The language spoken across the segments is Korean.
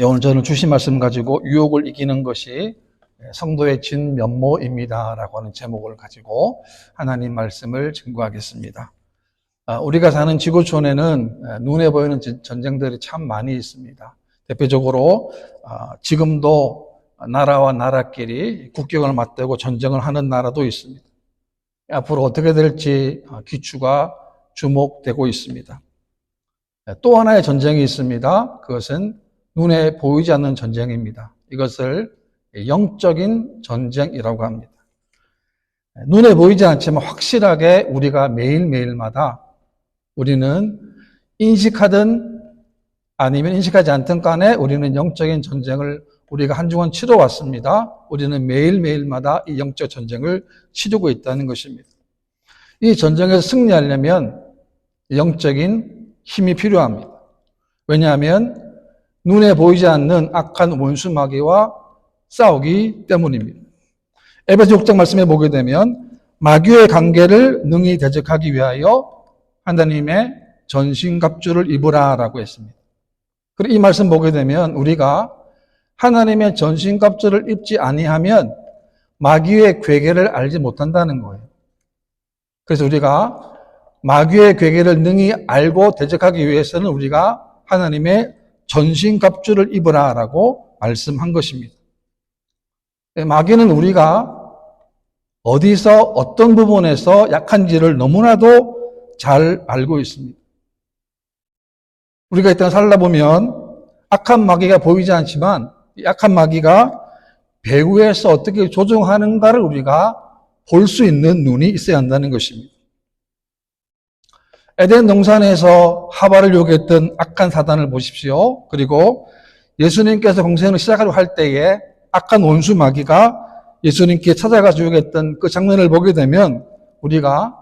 오늘 저는 주신 말씀 가지고 유혹을 이기는 것이 성도의 진면모입니다 라고 하는 제목을 가지고 하나님 말씀을 증거하겠습니다. 우리가 사는 지구촌에는 눈에 보이는 전쟁들이 참 많이 있습니다. 대표적으로 지금도 나라와 나라끼리 국경을 맞대고 전쟁을 하는 나라도 있습니다. 앞으로 어떻게 될지 귀추가 주목되고 있습니다. 또 하나의 전쟁이 있습니다. 그것은 눈에 보이지 않는 전쟁입니다. 이것을 영적인 전쟁이라고 합니다. 눈에 보이지 않지만 확실하게 우리가 매일매일마다 우리는 인식하든 아니면 인식하지 않든 간에 우리는 영적인 전쟁을 우리가 한 주간 치러왔습니다. 우리는 매일매일마다 이 영적 전쟁을 치르고 있다는 것입니다. 이 전쟁에서 승리하려면 영적인 힘이 필요합니다. 왜냐하면 눈에 보이지 않는 악한 원수 마귀와 싸우기 때문입니다. 에베소 6장 말씀에 보게 되면 마귀의 관계를 능히 대적하기 위하여 하나님의 전신갑주를 입으라라고 했습니다. 그리고 이 말씀 보게 되면 우리가 하나님의 전신갑주를 입지 아니하면 마귀의 괴계를 알지 못한다는 거예요. 그래서 우리가 마귀의 괴계를 능히 알고 대적하기 위해서는 우리가 하나님의 전신갑주를 입으라라고 말씀한 것입니다. 마귀는 우리가 어디서 어떤 부분에서 약한지를 너무나도 잘 알고 있습니다. 우리가 일단 살다 보면 악한 마귀가 보이지 않지만 이 악한 마귀가 배후에서 어떻게 조종하는가를 우리가 볼 수 있는 눈이 있어야 한다는 것입니다. 에덴 동산에서 하와를 유혹했던 악한 사단을 보십시오. 그리고 예수님께서 공생을 시작하려고 할 때에 악한 원수 마귀가 예수님께 찾아가서 유혹했던 그 장면을 보게 되면 우리가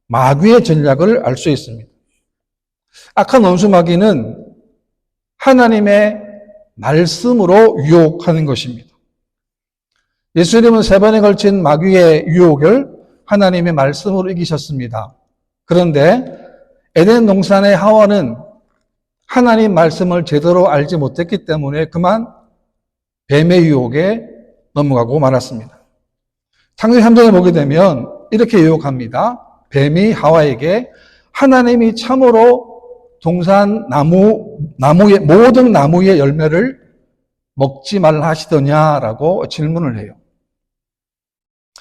마귀의 전략을 알 수 있습니다. 악한 원수 마귀는 하나님의 말씀으로 유혹하는 것입니다. 예수님은 3번에 걸친 마귀의 유혹을 하나님의 말씀으로 이기셨습니다. 그런데 에덴 동산의 하와는 하나님 말씀을 제대로 알지 못했기 때문에 그만 뱀의 유혹에 넘어가고 말았습니다. 창세기 3장에 보게 되면 이렇게 유혹합니다. 뱀이 하와에게 하나님이 참으로 동산 나무의 모든 나무의 열매를 먹지 말라 하시더냐라고 질문을 해요.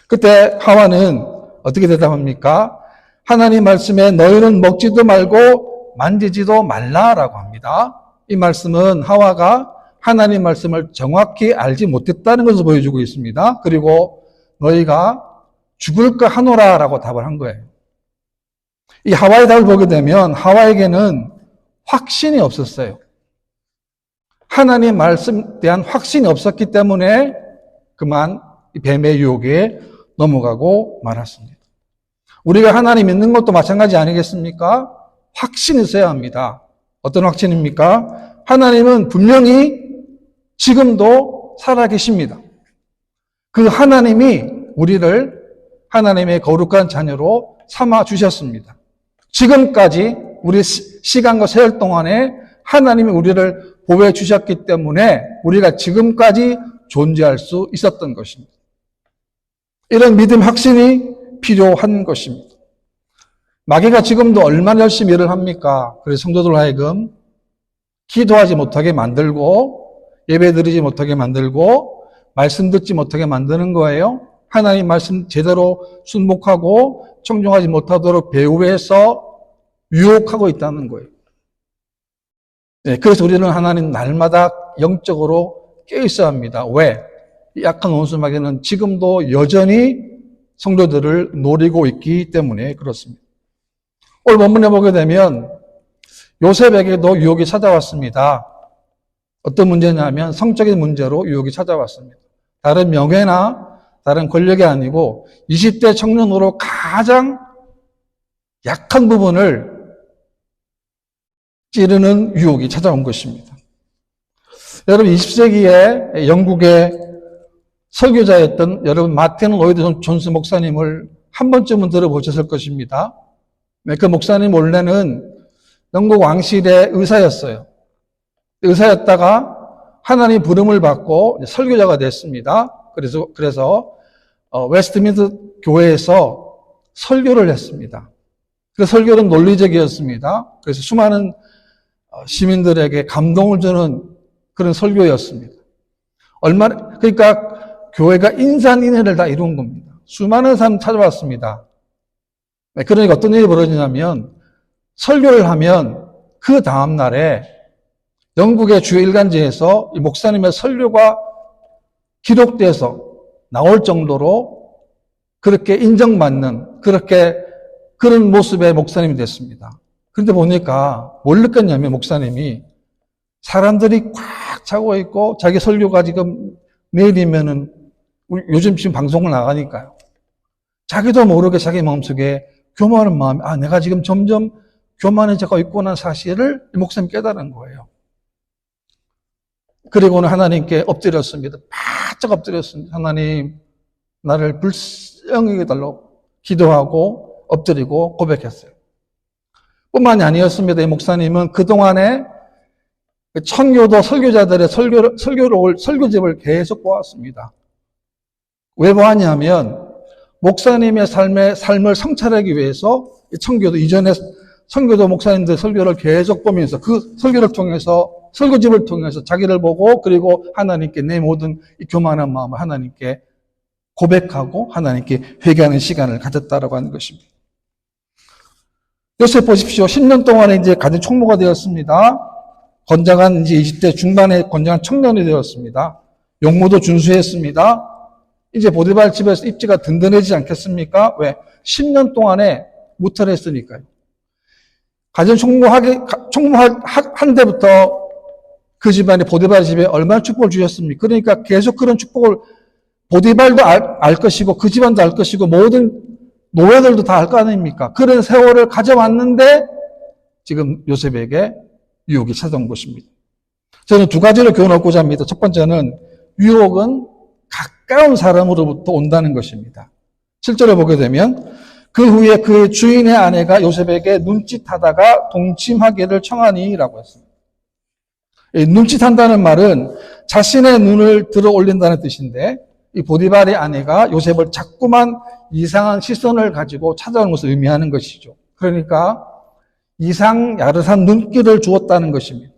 그때 하와는 어떻게 대답합니까? 하나님 말씀에 너희는 먹지도 말고 만지지도 말라라고 합니다. 이 말씀은 하와가 하나님 말씀을 정확히 알지 못했다는 것을 보여주고 있습니다. 그리고 너희가 죽을까 하노라라고 답을 한 거예요. 이 하와의 답을 보게 되면 하와에게는 확신이 없었어요. 하나님 말씀에 대한 확신이 없었기 때문에 그만 뱀의 유혹에 넘어가고 말았습니다. 우리가 하나님 믿는 것도 마찬가지 아니겠습니까? 확신이 있어야 합니다. 어떤 확신입니까? 하나님은 분명히 지금도 살아계십니다. 그 하나님이 우리를 하나님의 거룩한 자녀로 삼아 주셨습니다. 지금까지 우리 시간과 세월 동안에 하나님이 우리를 보호해 주셨기 때문에 우리가 지금까지 존재할 수 있었던 것입니다. 이런 믿음 확신이 필요한 것입니다. 마귀가 지금도 얼마나 열심히 일을 합니까? 그래서 성도들 하여금 기도하지 못하게 만들고 예배드리지 못하게 만들고 말씀 듣지 못하게 만드는 거예요. 하나님 말씀 제대로 순복하고 청종하지 못하도록 배후에서 유혹하고 있다는 거예요. 네, 그래서 우리는 하나님 날마다 영적으로 깨어 있어야 합니다. 왜? 이 악한 원수 마귀는 지금도 여전히 성도들을 노리고 있기 때문에 그렇습니다. 오늘 본문에 보게 되면 요셉에게도 유혹이 찾아왔습니다. 어떤 문제냐면 성적인 문제로 유혹이 찾아왔습니다. 다른 명예나 다른 권력이 아니고 20대 청년으로 가장 약한 부분을 찌르는 유혹이 찾아온 것입니다. 여러분 20세기에 영국의 설교자였던 여러분 마틴 로이드 존스 목사님을 한 번쯤은 들어보셨을 것입니다. 그 목사님 원래는 영국 왕실의 의사였어요. 의사였다가 하나님 부름을 받고 설교자가 됐습니다. 그래서 웨스트민스터 교회에서 설교를 했습니다. 그 설교는 논리적이었습니다. 그래서 수많은 시민들에게 감동을 주는 그런 설교였습니다. 그러니까 교회가 인산인해를 다 이룬 겁니다. 수많은 사람 찾아왔습니다. 그러니까 어떤 일이 벌어지냐면 설교를 하면 그 다음 날에 영국의 주요 일간지에서 이 목사님의 설교가 기록돼서 나올 정도로 그렇게 인정받는 그런 모습의 목사님이 됐습니다. 그런데 보니까 뭘 느꼈냐면 목사님이 사람들이 꽉 차고 있고 자기 설교가 지금 내일이면은 요즘 지금 방송을 나가니까요. 자기도 모르게 자기 마음속에 교만한 마음이 내가 지금 점점 교만해지고 있구나 사실을 목사님이 깨달은 거예요. 그리고는 하나님께 엎드렸습니다. 바짝 엎드렸습니다. 하나님 나를 불쌍히 해달라고 기도하고 엎드리고 고백했어요. 뿐만이 아니었습니다. 이 목사님은 그동안에 청교도 설교자들의 설교집을 계속 보았습니다. 왜 보았냐면 목사님의 삶을 성찰하기 위해서 청교도 이전에 청교도 목사님들 설교를 계속 보면서 그 설교를 통해서 설교집을 통해서 자기를 보고 그리고 하나님께 내 모든 교만한 마음을 하나님께 고백하고 하나님께 회개하는 시간을 가졌다라고 하는 것입니다. 요셉 보십시오. 10년 동안에 이제 가진 총무가 되었습니다. 건장한 이제 20대 중반에 건장한 청년이 되었습니다. 용모도 준수했습니다. 이제 보디발 집에서 입지가 든든해지지 않겠습니까? 왜? 10년 동안에 무탈 했으니까요. 가진 총무한 데부터 그 집안에 보디발 집에 얼마나 축복을 주셨습니까? 그러니까 계속 그런 축복을 보디발도 알 것이고 그 집안도 알 것이고 모든 노예들도 다 알 거 아닙니까? 그런 세월을 가져왔는데 지금 요셉에게 유혹이 찾아온 것입니다. 저는 두 가지로 교훈을 얻고자 합니다. 첫 번째는 유혹은 가까운 사람으로부터 온다는 것입니다. 실제로 보게 되면 그 후에 그 주인의 아내가 요셉에게 눈짓하다가 동침하기를 청하니라고 했습니다. 눈짓한다는 말은 자신의 눈을 들어 올린다는 뜻인데 이 보디발의 아내가 요셉을 자꾸만 이상한 시선을 가지고 찾아오는 것을 의미하는 것이죠. 그러니까 야릇한 눈길을 주었다는 것입니다.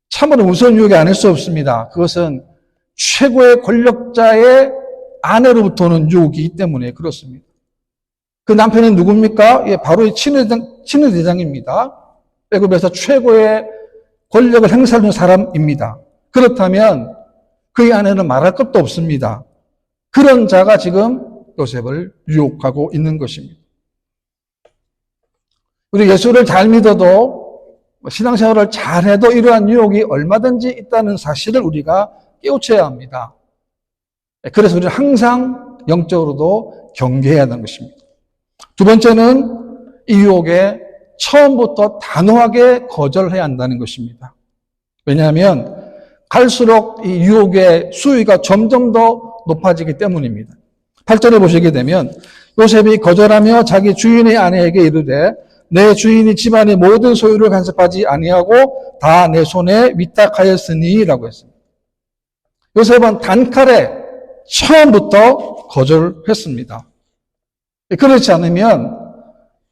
참으로 무서운 유혹이 아닐 수 없습니다. 그것은 최고의 권력자의 아내로부터 오는 유혹이기 때문에 그렇습니다. 그 남편은 누굽니까? 바로 이 친위대장입니다. 애굽에서 최고의 권력을 행사하는 사람입니다. 그렇다면 그의 아내는 말할 것도 없습니다. 그런 자가 지금 요셉을 유혹하고 있는 것입니다. 우리 예수를 잘 믿어도 신앙생활을 잘해도 이러한 유혹이 얼마든지 있다는 사실을 우리가 깨우쳐야 합니다. 그래서 우리는 항상 영적으로도 경계해야 하는 것입니다. 두 번째는 이 유혹에 처음부터 단호하게 거절해야 한다는 것입니다. 왜냐하면 갈수록 이 유혹의 수위가 점점 더 높아지기 때문입니다. 8절에 보시게 되면 요셉이 거절하며 자기 주인의 아내에게 이르되 내 주인이 집안의 모든 소유를 간섭하지 아니하고 다 내 손에 위탁하였으니 라고 했습니다. 요셉은 단칼에 처음부터 거절했습니다. 그렇지 않으면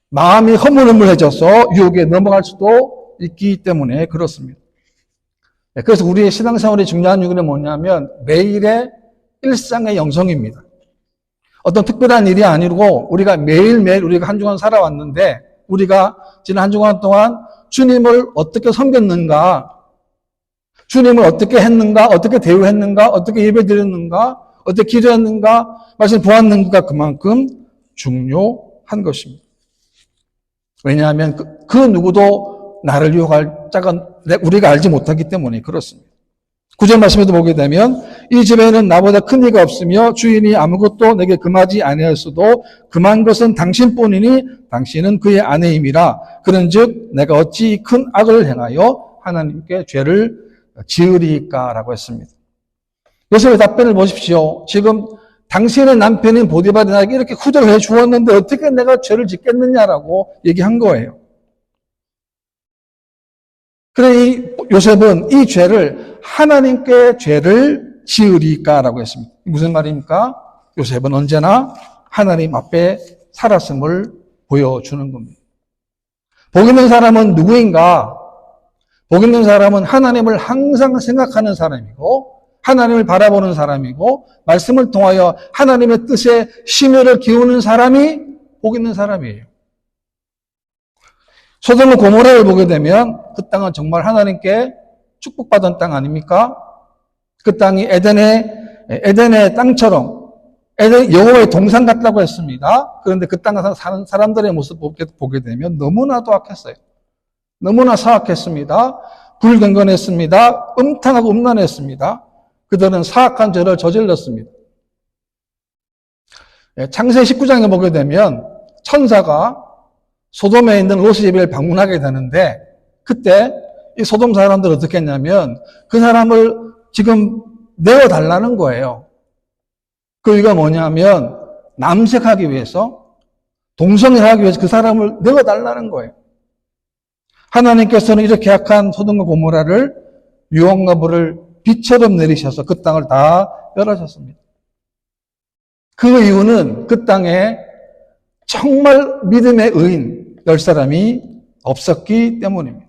마음이 허물허물해져서 유혹에 넘어갈 수도 있기 때문에 그렇습니다. 그래서 우리의 신앙생활이 중요한 이유는 뭐냐면 매일의 일상의 영성입니다. 어떤 특별한 일이 아니고 우리가 매일매일 우리가 한 주간 살아왔는데 우리가 지난 한 주간 동안 주님을 어떻게 섬겼는가, 주님을 어떻게 했는가, 어떻게 대우했는가, 어떻게 예배드렸는가, 어떻게 기도했는가, 말씀 보았는가 그만큼 중요한 것입니다. 왜냐하면 그 누구도 나를 유혹할 자가 우리가 알지 못하기 때문에 그렇습니다. 9절 말씀에도 보게 되면 이 집에는 나보다 큰 이가 없으며 주인이 아무것도 내게 금하지 아니하였어도 금한 것은 당신뿐이니 당신은 그의 아내임이라. 그런즉 내가 어찌 큰 악을 행하여 하나님께 죄를 지으리까라고 했습니다. 요셉의 답변을 보십시오. 지금 당신의 남편인 보디발이 나에게 이렇게 후적을 해 주었는데 어떻게 내가 죄를 짓겠느냐라고 얘기한 거예요. 그래 이 요셉은 이 죄를 하나님께 죄를 지으리까라고 했습니다. 무슨 말입니까? 요셉은 언제나 하나님 앞에 살았음을 보여주는 겁니다. 복 있는 사람은 누구인가? 복 있는 사람은 하나님을 항상 생각하는 사람이고 하나님을 바라보는 사람이고 말씀을 통하여 하나님의 뜻에 심혈을 기우는 사람이 복 있는 사람이에요. 소돔과 고모라를 보게 되면 그 땅은 정말 하나님께 축복받은 땅 아닙니까? 그 땅이 에덴의 땅처럼 여호와의 동산 같다고 했습니다. 그런데 그 땅에서 사는 사람들의 모습 보게 되면 너무나도 악했어요. 너무나 사악했습니다. 불경건했습니다. 음탕하고 음란했습니다. 그들은 사악한 죄를 저질렀습니다. 창세기 19장에 보게 되면 천사가 소돔에 있는 롯의 방문하게 되는데 그때 이 소돔 사람들은 어떻게 했냐면 그 사람을 지금 내어달라는 거예요. 그 이유가 뭐냐면 남색하기 위해서 동성애하기 위해서 그 사람을 내어달라는 거예요. 하나님께서는 이렇게 악한 소돔과 고모라를 유황과 불을 비처럼 내리셔서 그 땅을 다 멸하셨습니다. 그 이유는 그 땅에 정말 믿음의 의인 10사람이 없었기 때문입니다.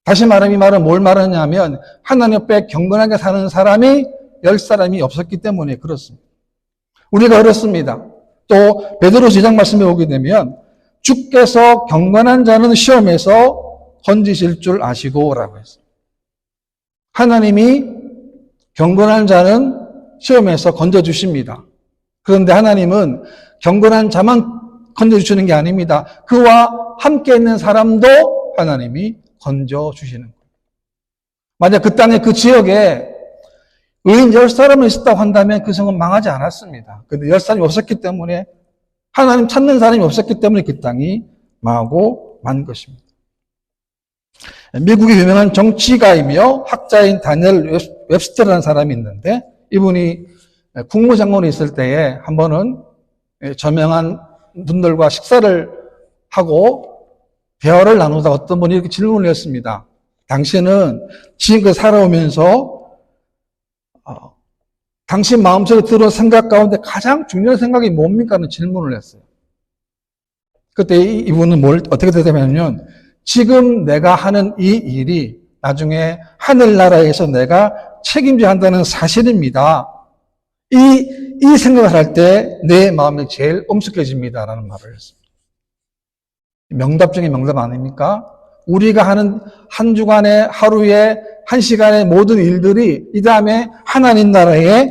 다시 말하면 이 말은 뭘 말하냐면 하나님 앞에 경건하게 사는 사람이 10사람이 없었기 때문에 그렇습니다. 우리가 그렇습니다. 또 베드로서 2장 말씀에 오게 되면 주께서 경건한 자는 시험에서 건지실 줄 아시고 라고 했습니다. 하나님이 경건한 자는 시험에서 건져주십니다. 그런데 하나님은 경건한 자만 건져주시는 게 아닙니다. 그와 함께 있는 사람도 하나님이 건져주시는 거예요. 만약 그 땅에 그 지역에 의인 10사람이 있었다고 한다면 그 성은 망하지 않았습니다. 그런데 10사람이 없었기 때문에 하나님 찾는 사람이 없었기 때문에 그 땅이 망하고 만 것입니다. 미국의 유명한 정치가이며 학자인 다니엘 웹스터라는 사람이 있는데 이분이 국무장관이 있을 때에 한 번은 저명한 분들과 식사를 하고 대화를 나누다 어떤 분이 이렇게 질문을 했습니다. 당신은 지금까지 살아오면서 당신 마음속에 들어온 생각 가운데 가장 중요한 생각이 뭡니까? 하는 질문을 했어요. 그때 이분은 어떻게 대답했냐면 지금 내가 하는 이 일이 나중에 하늘나라에서 내가 책임져야 한다는 사실입니다. 이 생각을 할 때 내 마음이 제일 엄숙해집니다라는 말을 했습니다. 명답 중에 명답 아닙니까? 우리가 하는 한 주간의 하루에 한 시간의 모든 일들이 이 다음에 하나님 나라에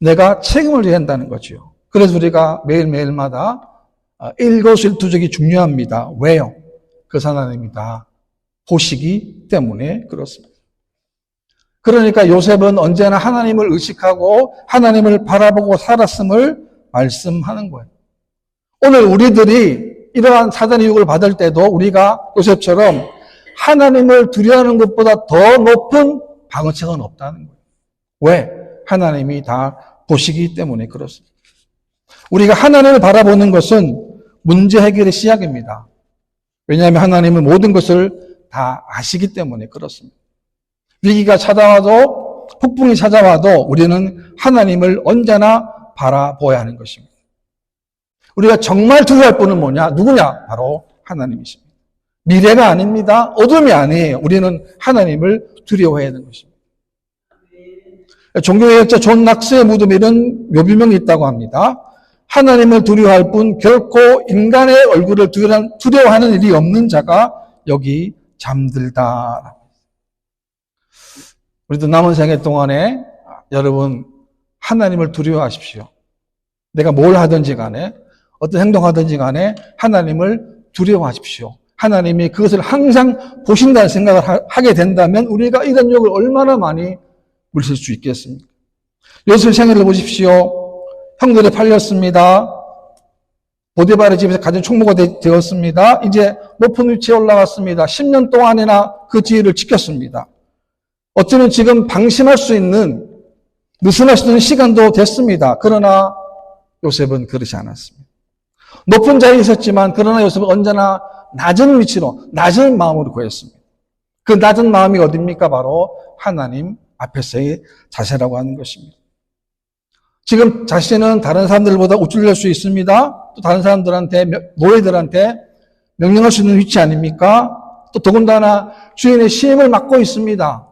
내가 책임을 져야 한다는 거죠. 그래서 우리가 매일매일마다 일거수일투족이 중요합니다. 왜요? 그 하나님이 다 보시기 때문에 그렇습니다. 그러니까 요셉은 언제나 하나님을 의식하고 하나님을 바라보고 살았음을 말씀하는 거예요. 오늘 우리들이 이러한 사단의 유혹을 받을 때도 우리가 요셉처럼 하나님을 두려워하는 것보다 더 높은 방어책은 없다는 거예요. 왜? 하나님이 다 보시기 때문에 그렇습니다. 우리가 하나님을 바라보는 것은 문제 해결의 시작입니다. 왜냐하면 하나님은 모든 것을 다 아시기 때문에 그렇습니다. 위기가 찾아와도 폭풍이 찾아와도 우리는 하나님을 언제나 바라보아야 하는 것입니다. 우리가 정말 두려워할 분은 뭐냐? 누구냐? 바로 하나님이십니다. 미래가 아닙니다. 어둠이 아니에요. 우리는 하나님을 두려워해야 하는 것입니다. 종교개혁자 존 낙스의 무덤에 이런 묘비명이 있다고 합니다. 하나님을 두려워할 뿐 결코 인간의 얼굴을 두려워하는 일이 없는 자가 여기 잠들다. 우리도 남은 생애 동안에 여러분 하나님을 두려워하십시오. 내가 뭘 하든지 간에 어떤 행동하든지 간에 하나님을 두려워하십시오. 하나님이 그것을 항상 보신다는 생각을 하게 된다면 우리가 이런 욕을 얼마나 많이 물실 수 있겠습니까? 요셉 생애를 보십시오. 형들이 팔렸습니다. 보디발의 집에서 가진 총무가 되었습니다. 이제 높은 위치에 올라갔습니다. 10년 동안이나 그 지위를 지켰습니다. 어쩌면 지금 방심할 수 있는, 느슨할 수 있는 시간도 됐습니다. 그러나 요셉은 그렇지 않았습니다. 높은 자리에 있었지만 그러나 요셉은 언제나 낮은 위치로, 낮은 마음으로 구했습니다. 그 낮은 마음이 어딥니까? 바로 하나님 앞에서의 자세라고 하는 것입니다. 지금 자신은 다른 사람들보다 우쭐낼 수 있습니다. 또 다른 사람들한테, 노예들한테 명령할 수 있는 위치 아닙니까? 또 더군다나 주인의 시임을 맡고 있습니다.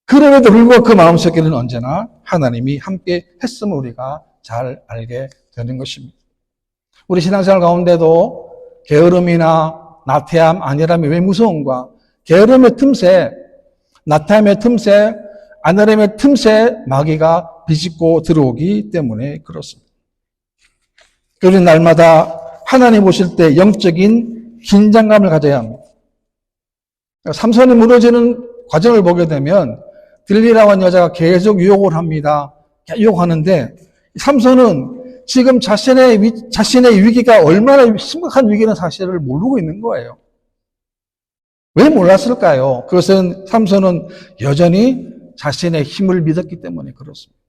그럼에도 불구하고 그 마음속에는 언제나 하나님이 함께 했음을 우리가 잘 알게 되는 것입니다. 우리 신앙생활 가운데도 게으름이나 나태함, 안일함이 왜 무서운가? 게으름의 틈새, 나태함의 틈새, 안일함의 틈새 마귀가 비집고 들어오기 때문에 그렇습니다. 그래서 날마다 하나님 오실 때 영적인 긴장감을 가져야 합니다. 삼손이 무너지는 과정을 보게 되면 들리라고 한 여자가 계속 유혹을 합니다. 유혹하는데 삼손은 지금 자신의 위기가 얼마나 심각한 위기라는 사실을 모르고 있는 거예요. 왜 몰랐을까요? 그것은 삼손은 여전히 자신의 힘을 믿었기 때문에 그렇습니다.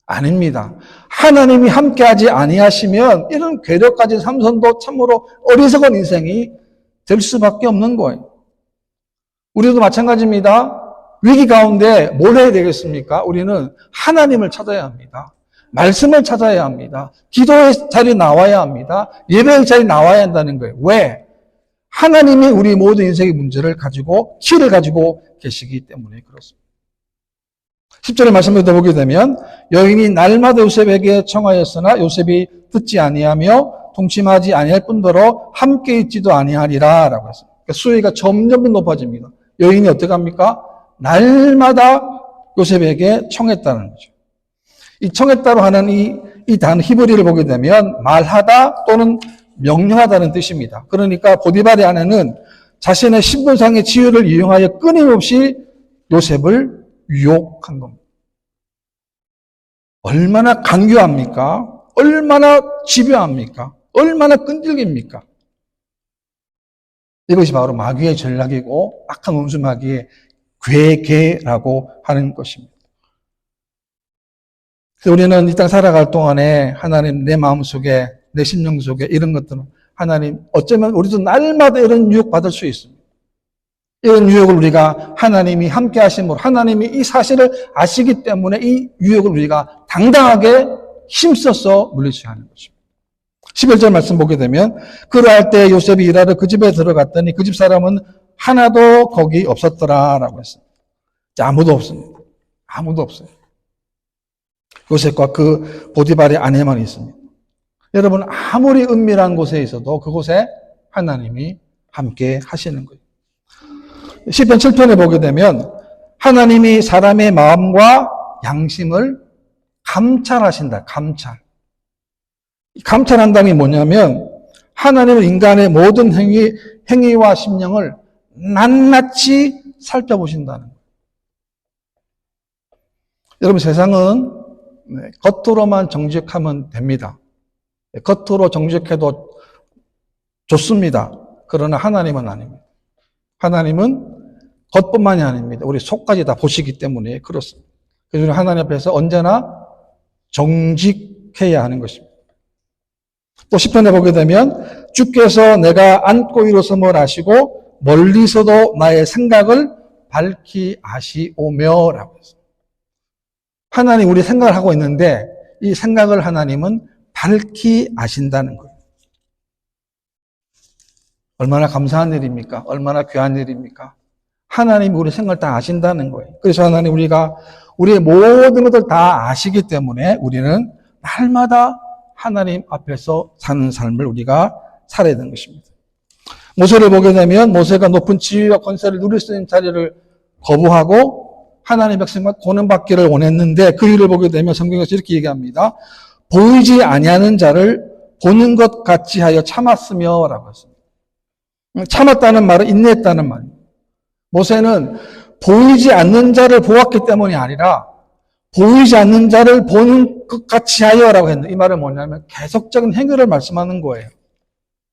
아닙니다. 하나님이 함께하지 아니하시면 이런 괴력 가진 삼손도 참으로 어리석은 인생이 될 수밖에 없는 거예요. 우리도 마찬가지입니다. 위기 가운데 뭘 해야 되겠습니까? 우리는 하나님을 찾아야 합니다. 말씀을 찾아야 합니다. 기도의 자리에 나와야 합니다. 예배의 자리에 나와야 한다는 거예요. 왜? 하나님이 우리 모든 인생의 문제를 가지고, 키를 가지고 계시기 때문에 그렇습니다. 10절의 말씀을 더 보게 되면 여인이 날마다 요셉에게 청하였으나 요셉이 듣지 아니하며 동침하지 아니할 뿐더러 함께 있지도 아니하리라 라고 했습니다. 그러니까 수위가 점점 높아집니다. 여인이 어떻게 합니까? 날마다 요셉에게 청했다는 거죠. 이 청했다로 하는 이 단어 히브리를 보게 되면 말하다 또는 명령하다는 뜻입니다. 그러니까 보디발의 아내는 자신의 신분상의 지위를 이용하여 끊임없이 요셉을 유혹한 겁니다. 얼마나 강요합니까? 얼마나 집요합니까? 얼마나 끈질깁니까? 이것이 바로 마귀의 전략이고 악한 원수 마귀의 괴계라고 하는 것입니다. 그래서 우리는 이 땅 살아갈 동안에 하나님 내 마음속에 내 심령 속에 이런 것들은 하나님 어쩌면 우리도 날마다 이런 유혹 받을 수 있습니다. 이런 유혹을 우리가 하나님이 함께 하심으로 하나님이 이 사실을 아시기 때문에 이 유혹을 우리가 당당하게 힘써서 물리쳐야 하는 것입니다. 11절 말씀 보게 되면 그러할 때 요셉이 일하러 그 집에 들어갔더니 그 집 사람은 하나도 거기 없었더라라고 했습니다. 아무도 없습니다. 아무도 없어요. 요셉과 그 보디발의 아내만 있습니다. 여러분 아무리 은밀한 곳에 있어도 그곳에 하나님이 함께 하시는 거예요. 시편 7편에 보게 되면 하나님이 사람의 마음과 양심을 감찰하신다. 감찰한다는 게 뭐냐면 하나님은 인간의 모든 행위와 심령을 낱낱이 살펴보신다는 거예요. 여러분 세상은 겉으로만 정직하면 됩니다. 겉으로 정직해도 좋습니다. 그러나 하나님은 아닙니다. 하나님은 겉뿐만이 아닙니다. 우리 속까지 다 보시기 때문에 그렇습니다. 그래서 하나님 앞에서 언제나 정직해야 하는 것입니다. 또 시편에 보게 되면 주께서 내가 안고 일어섬을 아시고 멀리서도 나의 생각을 밝히 아시오며 라고 했습니다. 하나님 우리 생각을 하고 있는데 이 생각을 하나님은 밝히 아신다는 거예요. 얼마나 감사한 일입니까? 얼마나 귀한 일입니까? 하나님이 우리 생각을 다 아신다는 거예요. 그래서 하나님 우리가 우리의 모든 것을 다 아시기 때문에 우리는 날마다 하나님 앞에서 사는 삶을 우리가 살아야 되는 것입니다. 모세를 보게 되면 모세가 높은 지위와 권세를 누릴 수 있는 자리를 거부하고 하나님의 백성과 고난받기를 원했는데 그 일을 보게 되면 성경에서 이렇게 얘기합니다. 보이지 아니하는 자를 보는 것 같이 하여 참았으며 라고 했습니다. 참았다는 말은 인내했다는 말입니다. 모세는 보이지 않는 자를 보았기 때문이 아니라 보이지 않는 자를 보는 것 같이 하여라고 했는데 이 말은 뭐냐면 계속적인 행위를 말씀하는 거예요.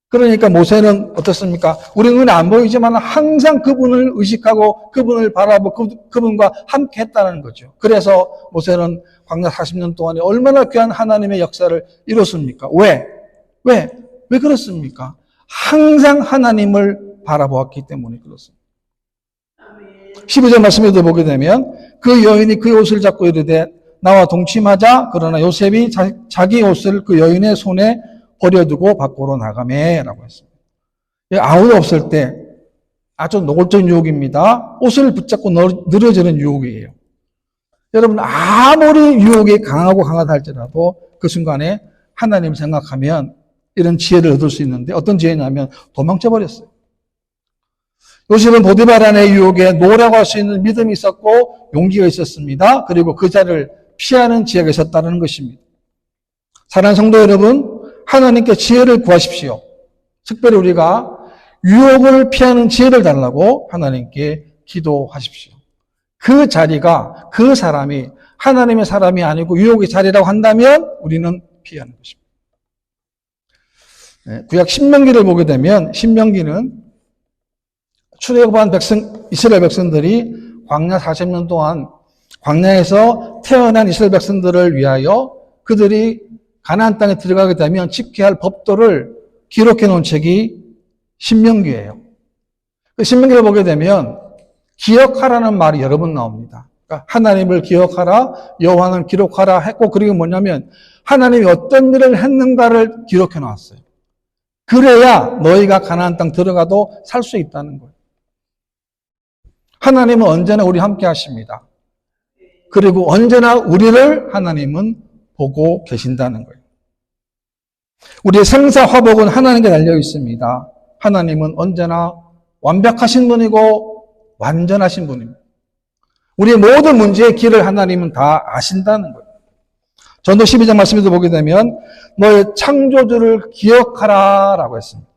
그러니까 모세는 어떻습니까? 우리 눈에 안 보이지만 항상 그분을 의식하고 그분을 바라보고 그분과 함께 했다는 거죠. 그래서 모세는 광야 40년 동안에 얼마나 귀한 하나님의 역사를 이뤘습니까? 왜 그렇습니까? 항상 하나님을 바라보았기 때문에 그렇습니다. 12절 말씀에도 보게 되면 그 여인이 그 옷을 잡고 이르되 나와 동침하자. 그러나 요셉이 자기 옷을 그 여인의 손에 버려두고 밖으로 나가매 라고 했습니다. 아무도 없을 때 아주 노골적인 유혹입니다. 옷을 붙잡고 늘어지는 유혹이에요. 여러분 아무리 유혹이 강하고 강하다 할지라도 그 순간에 하나님을 생각하면 이런 지혜를 얻을 수 있는데 어떤 지혜냐면 도망쳐 버렸어요. 요셉은 보디바라의 유혹에 노라고 할 수 있는 믿음이 있었고 용기가 있었습니다. 그리고 그 자리를 피하는 지혜가 있었다는 것입니다. 사랑하는 성도 여러분, 하나님께 지혜를 구하십시오. 특별히 우리가 유혹을 피하는 지혜를 달라고 하나님께 기도하십시오. 그 자리가 그 사람이 하나님의 사람이 아니고 유혹의 자리라고 한다면 우리는 피하는 것입니다. 구약 신명기를 보게 되면 신명기는 출애굽한 이스라엘 백성들이 광야 40년 동안 광야에서 태어난 이스라엘 백성들을 위하여 그들이 가나안 땅에 들어가게 되면 지켜야 할 법도를 기록해 놓은 책이 신명기예요. 그 신명기를 보게 되면 기억하라는 말이 여러 번 나옵니다. 그러니까 하나님을 기억하라, 여호와를 기록하라 했고 그리고 뭐냐면 하나님이 어떤 일을 했는가를 기록해 놨어요. 그래야 너희가 가나안 땅 들어가도 살 수 있다는 거예요. 하나님은 언제나 우리 함께 하십니다. 그리고 언제나 우리를 하나님은 보고 계신다는 거예요. 우리의 생사 화복은 하나님께 달려 있습니다. 하나님은 언제나 완벽하신 분이고 완전하신 분입니다. 우리의 모든 문제의 길을 하나님은 다 아신다는 거예요. 전도 12장 말씀에도 보게 되면 너의 창조주를 기억하라 라고 했습니다.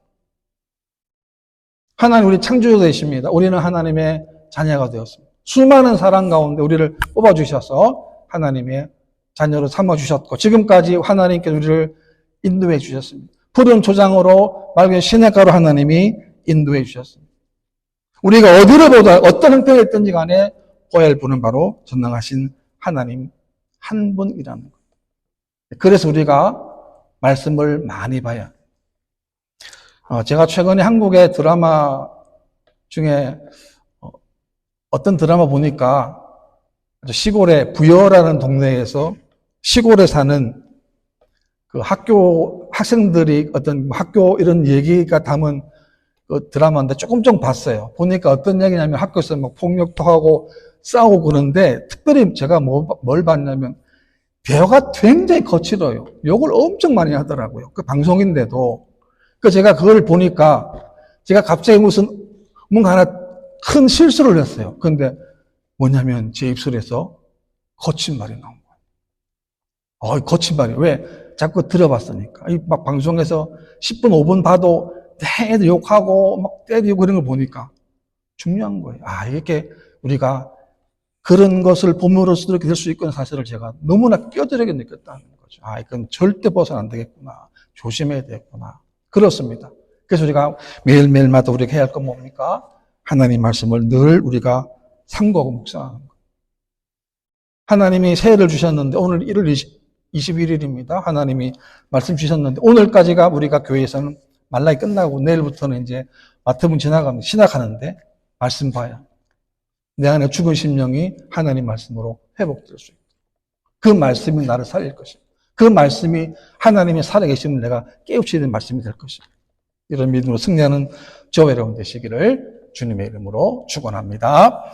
하나님 우리 창조주 되십니다. 우리는 하나님의 자녀가 되었습니다. 수많은 사람 가운데 우리를 뽑아주셔서 하나님의 자녀로 삼아주셨고 지금까지 하나님께 우리를 인도해 주셨습니다. 푸른 초장으로 맑은 시냇가로 하나님이 인도해 주셨습니다. 우리가 어디를 보다 어떤 형편이 있든지 간에 보아야 할 분은 바로 전능하신 하나님 한 분이라는 거예요. 그래서 우리가 말씀을 많이 봐야 해요. 제가 최근에 한국의 드라마 중에 어떤 드라마 보니까 시골의 부여라는 동네에서 시골에 사는 그 학교 학생들이 어떤 학교 이런 얘기가 담은 그 드라마인데 조금 봤어요. 보니까 어떤 얘기냐면 학교에서 막 폭력도 하고 싸우고 그러는데 특별히 제가 뭘 봤냐면 대화가 굉장히 거칠어요. 욕을 엄청 많이 하더라고요. 그 방송인데도. 그 제가 그걸 보니까 제가 갑자기 뭔가 하나 큰 실수를 했어요. 그런데 뭐냐면 제 입술에서 거친 말이 나온 거예요. 거친 말이 왜? 자꾸 들어봤으니까. 막 방송에서 10분, 5분 봐도 애들 욕하고 막 때리고 그런 걸 보니까 중요한 거예요. 이렇게 우리가 그런 것을 봄으로써 이렇게 될 수 있구나 사실을 제가 너무나 뼈저리게 느꼈다는 거죠. 이건 절대 벗어는 안 되겠구나. 조심해야 되겠구나. 그렇습니다. 그래서 우리가 매일매일마다 우리가 해야 할 건 뭡니까? 하나님 말씀을 늘 우리가 상고하고 묵상하는 거예요. 하나님이 새해를 주셨는데 오늘 1월 21일입니다. 하나님이 말씀 주셨는데 오늘까지가 우리가 교회에서는 말라기 끝나고 내일부터는 이제 마태복음 지나가는데 말씀 봐야 내 안에 죽은 심령이 하나님 말씀으로 회복될 수 있다. 그 말씀이 나를 살릴 것입니다. 그 말씀이 하나님의 살아계심을 내가 깨우치는 말씀이 될 것입니다. 이런 믿음으로 승리하는 저와 여러분 되시기를 주님의 이름으로 축원합니다.